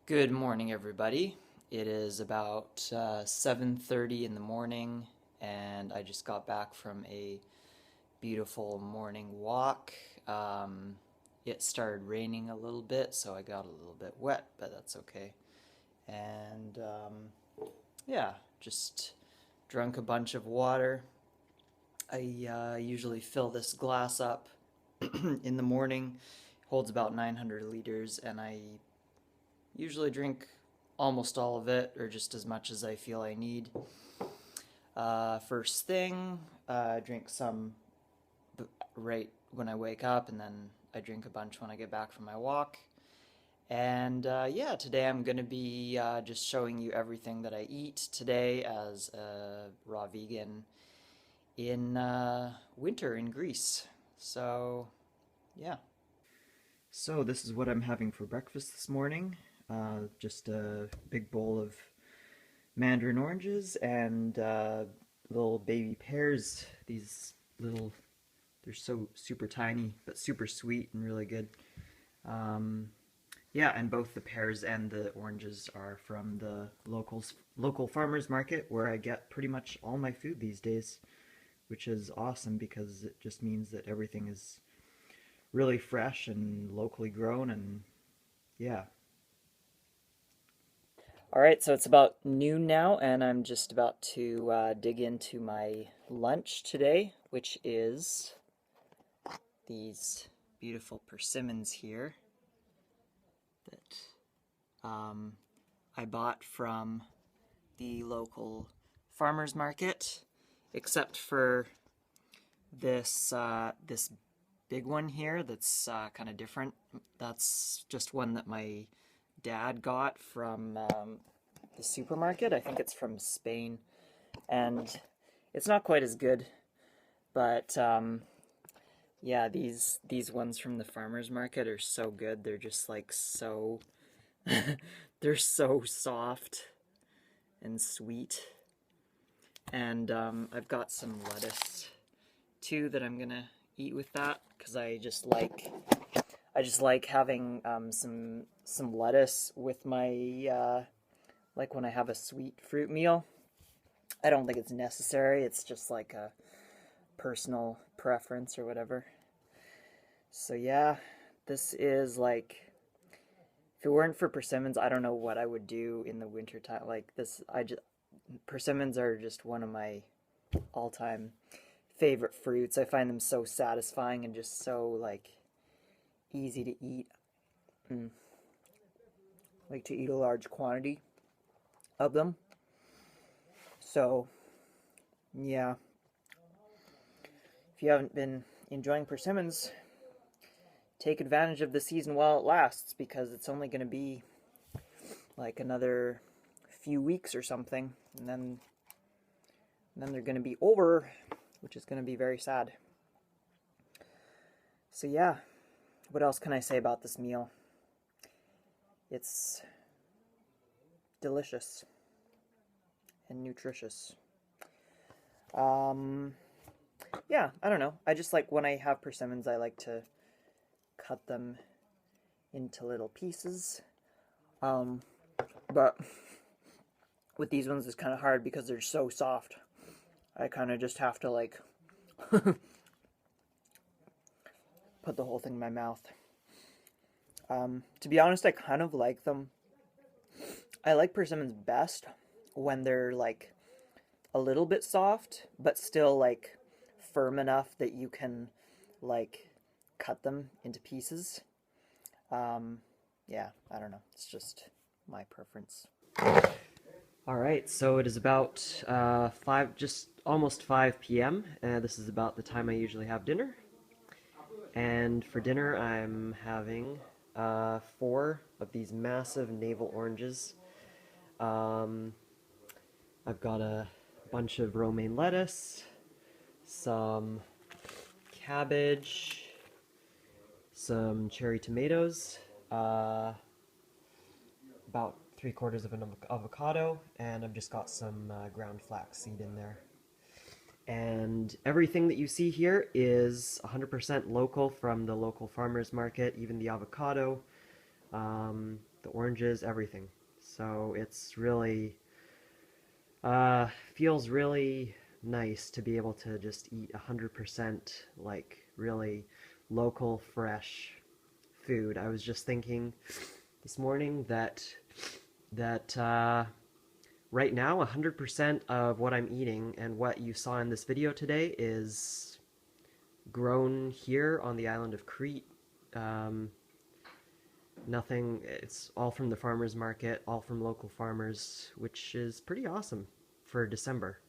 Good morning, everybody. It is about 7:30 in the morning, and I just got back from a beautiful morning walk. It started raining a little bit, so I got a little bit wet, but that's okay. And yeah, just drank a bunch of water. I usually fill this glass up in the morning. Holds about 900 liters, and I usually drink almost all of it, or just as much as I feel I need. First thing, I drink some right when I wake up, and then I drink a bunch when I get back from my walk. And yeah, today I'm going to be just showing you everything that I eat today as a raw vegan in winter in Greece. So, yeah. So, this is what I'm having for breakfast this morning. Just a big bowl of mandarin oranges and little baby pears. These little, they're so super tiny, but super sweet and really good. Um, yeah, and both the pears and the oranges are from the local farmers market where I get pretty much all my food these days, which is awesome because it just means that everything is really fresh and locally grown, and yeah. All right, so it's about noon now, and I'm just about to dig into my lunch today, which is these beautiful persimmons here that I bought from the local farmers market, except for this big one here that's kind of different. That's just one that my dad got from the supermarket. I think it's from Spain, and it's not quite as good. But yeah, these ones from the farmers market are so good. They're just like so they're so soft and sweet. And I've got some lettuce too that I'm gonna eat with that because I just like having some lettuce with my like when I have a sweet fruit meal. I don't think it's necessary. It's just like a personal preference or whatever. So yeah, this is like if it weren't for persimmons, I don't know what I would do in the winter time. Like this, persimmons are just one of my all-time favorite fruits. I find them so satisfying and just so like easy to eat. Mm. Like to eat a large quantity of them. So yeah, if you haven't been enjoying persimmons, take advantage of the season while it lasts because it's only going to be like another few weeks or something, and then they're going to be over, which is going to be very sad. So yeah, what else can I say about this meal? It's delicious and nutritious. Um, yeah, I don't know. I just like when I have persimmons, I like to cut them into little pieces. But with these ones, it's kind of hard because they're so soft. I kind of just have to like put the whole thing in my mouth. To be honest, I kind of like them. I like persimmons best when they're like a little bit soft, but still like firm enough that you can like cut them into pieces. Um, yeah, I don't know. It's just my preference. All right, so it is about just almost 5 p.m. This is about the time I usually have dinner. And for dinner, I'm having four of these massive navel oranges. Um, I've got a bunch of romaine lettuce, some cabbage, some cherry tomatoes, about 3/4 of an avocado, and I've just got some ground flaxseed in there. And everything that you see here is 100% local from the local farmers market, even the avocado. the oranges, everything. So it's really feels really nice to be able to just eat 100% like really local, fresh food. I was just thinking this morning that right now 100% of what I'm eating and what you saw in this video today is grown here on the island of Crete. Um, Nothing, it's all from the farmers market, all from local farmers, which is pretty awesome for December.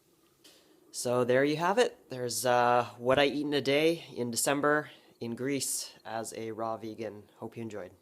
So there you have it. There's what I eat in a day in December in Greece as a raw vegan. Hope you enjoyed.